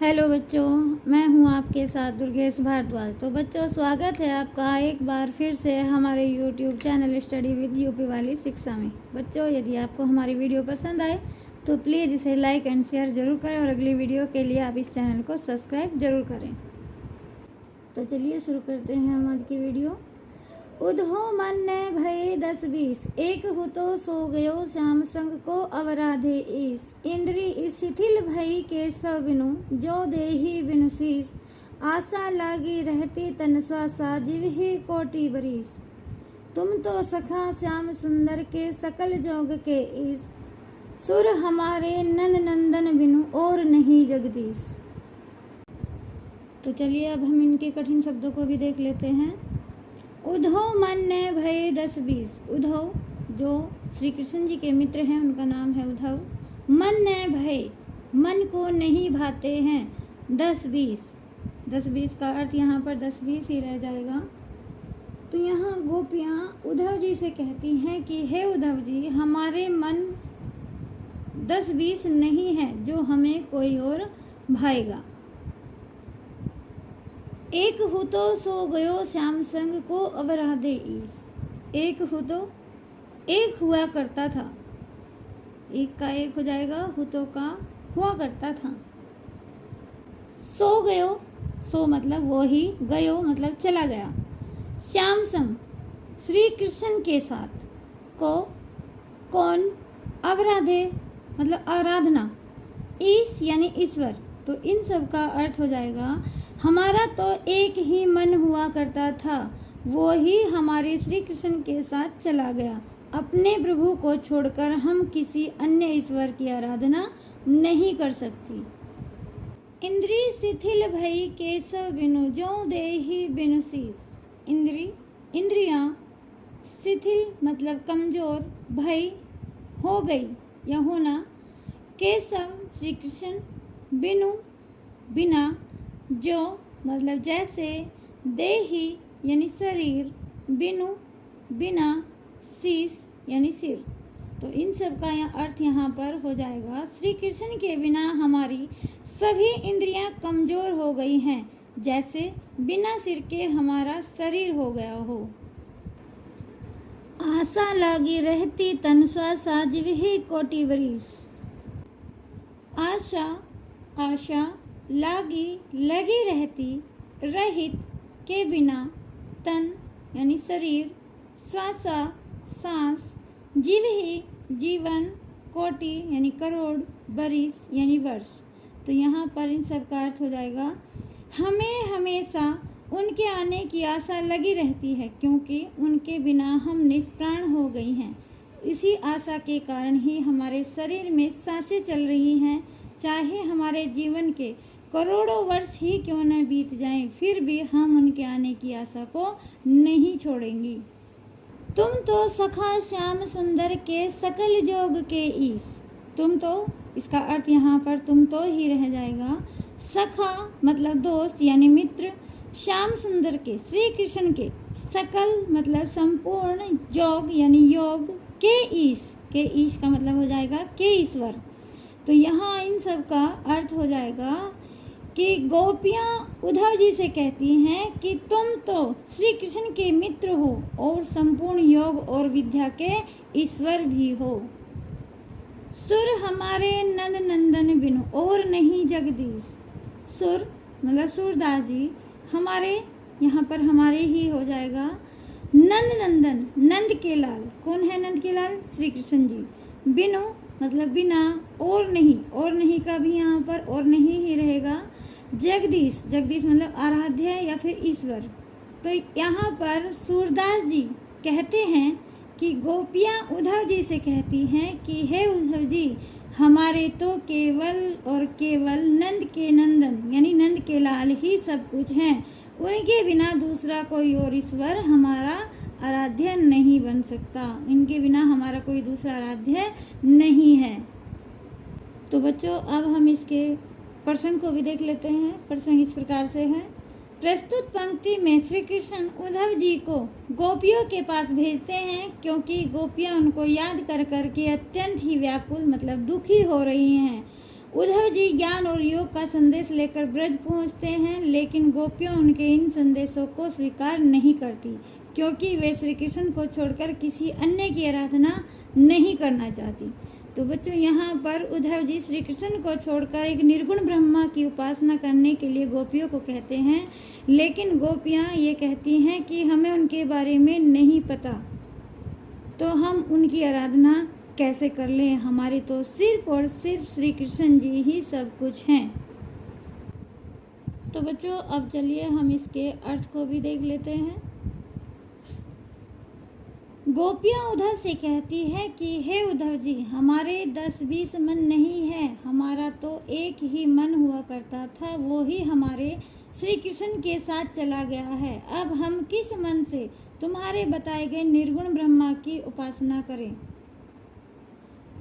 Hello बच्चों, मैं हूं आपके साथ दुर्गेश भारद्वाज। तो बच्चों, स्वागत है आपका एक बार फिर से हमारे YouTube channel study with UP वाली शिक्षा में। बच्चों, यदि आपको हमारी वीडियो पसंद आए तो प्लीज़ इसे लाइक एंड शेयर ज़रूर करें और अगली वीडियो के लिए आप इस चैनल को सब्सक्राइब ज़रूर करें। तो चलिए शुरू करते हैं हम आज की वीडियो। उधो मन ने भये 10-20, एक हु तो सो गयो श्याम संग को अवराधे ईस। इंद्री शिथिल भई के सब बिनु, जो देहि बिनु शीस। आशा लागी रहती तन श्वासा, जिव ही कोटि बरीस। तुम तो सखा श्याम सुंदर के, सकल जोग के ईस। सुर हमारे नंद नंदन बिनु, और नहीं जगदीश। तो चलिए अब हम इनके कठिन शब्दों को भी देख लेते हैं। उद्धव मन ने भये 10-20। उद्धव जो श्री कृष्ण जी के मित्र हैं, उनका नाम है उद्धव। मन ने भय, मन को नहीं भाते हैं 10-20। 10-20 का अर्थ यहाँ पर 10-20 ही रह जाएगा। तो यहाँ गोपियाँ उद्धव जी से कहती हैं कि हे उद्धव जी, हमारे मन 10-20 नहीं है जो हमें कोई और भाएगा। एक हु तो सो गयो श्याम संग को अवराधे ईस। एक हु तो एक हुआ करता था, एक का एक हो जाएगा, हु तो का हुआ करता था। सो गयो, सो मतलब वो ही, गयो मतलब चला गया। श्याम संग श्री कृष्ण के साथ, को कौन, अवराधे मतलब आराधना, ईश यानी ईश्वर। तो इन सब का अर्थ हो जाएगा हमारा तो एक ही मन हुआ करता था, वो ही हमारे श्री कृष्ण के साथ चला गया। अपने प्रभु को छोड़कर हम किसी अन्य ईश्वर की आराधना नहीं कर सकती। इंद्री शिथिल भई केशव बिनु, जो देहि बिनु शीस। इंद्रियां शिथिल मतलब कमजोर, भई हो गई या होना, केशव श्री कृष्ण, बिनु बिना, जो मतलब जैसे, देही यानी शरीर, बिनु बिना, शीस यानी सिर। तो इन सब का अर्थ यहाँ पर हो जाएगा श्री कृष्ण के बिना हमारी सभी इंद्रियां कमजोर हो गई हैं, जैसे बिना सिर के हमारा शरीर हो गया हो। आशा लागी रहती तन श्वासा, जिव ही कोटि बरीस। आशा लागी लगी रहती, रहित के बिना, तन यानी शरीर, श्वासा सांस, जीव ही जीवन, कोटि यानी करोड़, बरिस यानी वर्ष। तो यहाँ पर इन सब का अर्थ हो जाएगा हमें हमेशा उनके आने की आशा लगी रहती है, क्योंकि उनके बिना हम निष्प्राण हो गई हैं। इसी आशा के कारण ही हमारे शरीर में सांसें चल रही हैं। चाहे हमारे जीवन के करोड़ों वर्ष ही क्यों न बीत जाएं, फिर भी हम उनके आने की आशा को नहीं छोड़ेंगी। तुम तो सखा श्याम सुंदर के, सकल जोग के ईस। तुम तो, इसका अर्थ यहाँ पर तुम तो ही रह जाएगा। सखा मतलब दोस्त यानी मित्र, श्याम सुंदर के श्री कृष्ण के, सकल मतलब संपूर्ण, जोग यानी योग, के ईश का मतलब हो जाएगा के ईश्वर। तो यहाँ इन सब का अर्थ हो जाएगा कि गोपियाँ उद्धव जी से कहती हैं कि तुम तो श्री कृष्ण के मित्र हो और संपूर्ण योग और विद्या के ईश्वर भी हो। सुर हमारे नंद नंदन बिनु, और नहीं जगदीश। सुर मतलब सूरदास जी, हमारे यहाँ पर हमारे ही हो जाएगा। नंद नंदन नंद के लाल, कौन है नंद के लाल? श्री कृष्ण जी। बिनु मतलब बिना, और नहीं का भी यहाँ पर और नहीं ही रहेगा। जगदीश मतलब आराध्य या फिर ईश्वर। तो यहाँ पर सूरदास जी कहते हैं कि गोपियाँ उद्धव जी से कहती हैं कि हे उद्धव जी, हमारे तो केवल और केवल नंद के नंदन यानी नंद के लाल ही सब कुछ हैं। उनके बिना दूसरा कोई और ईश्वर हमारा आराध्य नहीं बन सकता। इनके बिना हमारा कोई दूसरा आराध्य नहीं है। तो बच्चों, अब हम इसके प्रसंग को भी देख लेते हैं। प्रसंग इस प्रकार से है। प्रस्तुत पंक्ति में श्री कृष्ण उद्धव जी को गोपियों के पास भेजते हैं, क्योंकि गोपियां उनको याद कर कर के अत्यंत ही व्याकुल मतलब दुखी हो रही हैं। उद्धव जी ज्ञान और योग का संदेश लेकर ब्रज पहुंचते हैं, लेकिन गोपियां उनके इन संदेशों को स्वीकार नहीं करती, क्योंकि वे श्री कृष्ण को छोड़कर किसी अन्य की आराधना नहीं करना चाहती। तो बच्चों, यहाँ पर उद्धव जी श्री कृष्ण को छोड़कर एक निर्गुण ब्रह्मा की उपासना करने के लिए गोपियों को कहते हैं, लेकिन गोपियाँ ये कहती हैं कि हमें उनके बारे में नहीं पता, तो हम उनकी आराधना कैसे कर लें, हमारे तो सिर्फ और सिर्फ श्री कृष्ण जी ही सब कुछ हैं। तो बच्चों, अब चलिए हम इसके अर्थ को भी देख लेते हैं। गोपियाँ उद्धव से कहती है कि हे उद्धव जी, हमारे 10-20 मन नहीं है, हमारा तो एक ही मन हुआ करता था, वो ही हमारे श्री कृष्ण के साथ चला गया है। अब हम किस मन से तुम्हारे बताए गए निर्गुण ब्रह्मा की उपासना करें?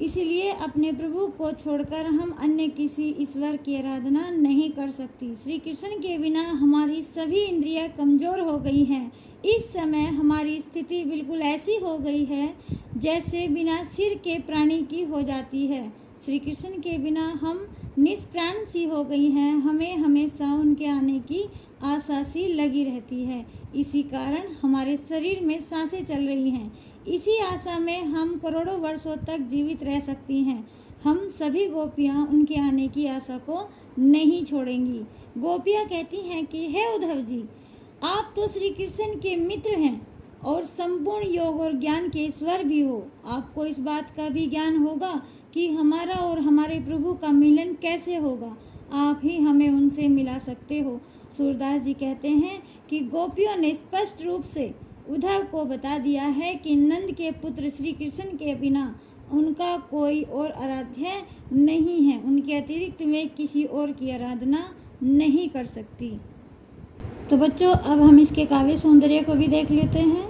इसलिए अपने प्रभु को छोड़कर हम अन्य किसी ईश्वर की आराधना नहीं कर सकती। श्री कृष्ण के बिना हमारी सभी इंद्रियां कमज़ोर हो गई हैं। इस समय हमारी स्थिति बिल्कुल ऐसी हो गई है जैसे बिना सिर के प्राणी की हो जाती है। श्री कृष्ण के बिना हम निष्प्राण सी हो गई हैं। हमें हमेशा उनके आने की आशा सी लगी रहती है। इसी कारण हमारे शरीर में सांसें चल रही हैं। इसी आशा में हम करोड़ों वर्षों तक जीवित रह सकती हैं। हम सभी गोपियाँ उनके आने की आशा को नहीं छोड़ेंगी। गोपियाँ कहती हैं कि हे उद्धव जी, आप तो श्री कृष्ण के मित्र हैं और संपूर्ण योग और ज्ञान के ईश्वर भी हो। आपको इस बात का भी ज्ञान होगा कि हमारा और हमारे प्रभु का मिलन कैसे होगा। आप ही हमें उनसे मिला सकते हो। सूरदास जी कहते हैं कि गोपियों ने स्पष्ट रूप से उद्धव को बता दिया है कि नंद के पुत्र श्री कृष्ण के बिना उनका कोई और आराध्य नहीं है। उनके अतिरिक्त वे किसी और की आराधना नहीं कर सकती। तो बच्चों, अब हम इसके काव्य सौंदर्य को भी देख लेते हैं।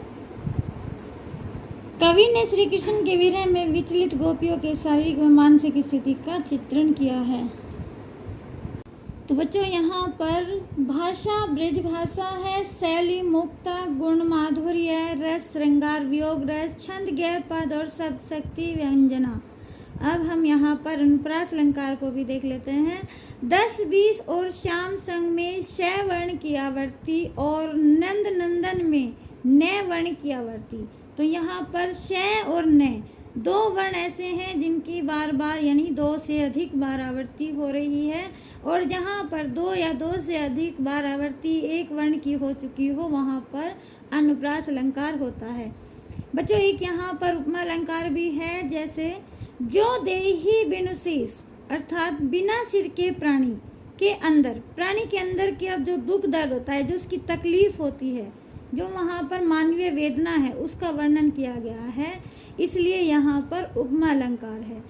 कवि ने श्री कृष्ण के विरह में विचलित गोपियों के शारीरिक व मानसिक स्थिति का चित्रण किया है। तो बच्चों, यहाँ पर भाषा ब्रज भाषा है, शैली मुक्ता, गुण माधुर्य, रस श्रृंगार, वियोग रस, छंद गैर पद और सब शक्ति व्यंजना। अब हम यहाँ पर अनुप्रास अलंकार को भी देख लेते हैं। 10-20 और श्याम संग में शै वर्ण की आवर्ती और नंद नंदन में नय वर्ण की आवर्ती। तो यहाँ पर शै और नय दो वर्ण ऐसे हैं जिनकी बार बार यानी 2 से अधिक बार आवर्ती हो रही है, और जहाँ पर 2 या 2 से अधिक बार आवर्ती एक वर्ण की हो चुकी हो वहाँ पर अनुप्रास अलंकार होता है। बच्चों, एक यहाँ पर उपमा अलंकार भी है, जैसे जो देहि बिनु शीस, अर्थात बिना सिर के प्राणी के अंदर, प्राणी के अंदर क्या जो दुख दर्द होता है, जो उसकी तकलीफ होती है, जो वहाँ पर मानवीय वेदना है, उसका वर्णन किया गया है, इसलिए यहाँ पर उपमा अलंकार है।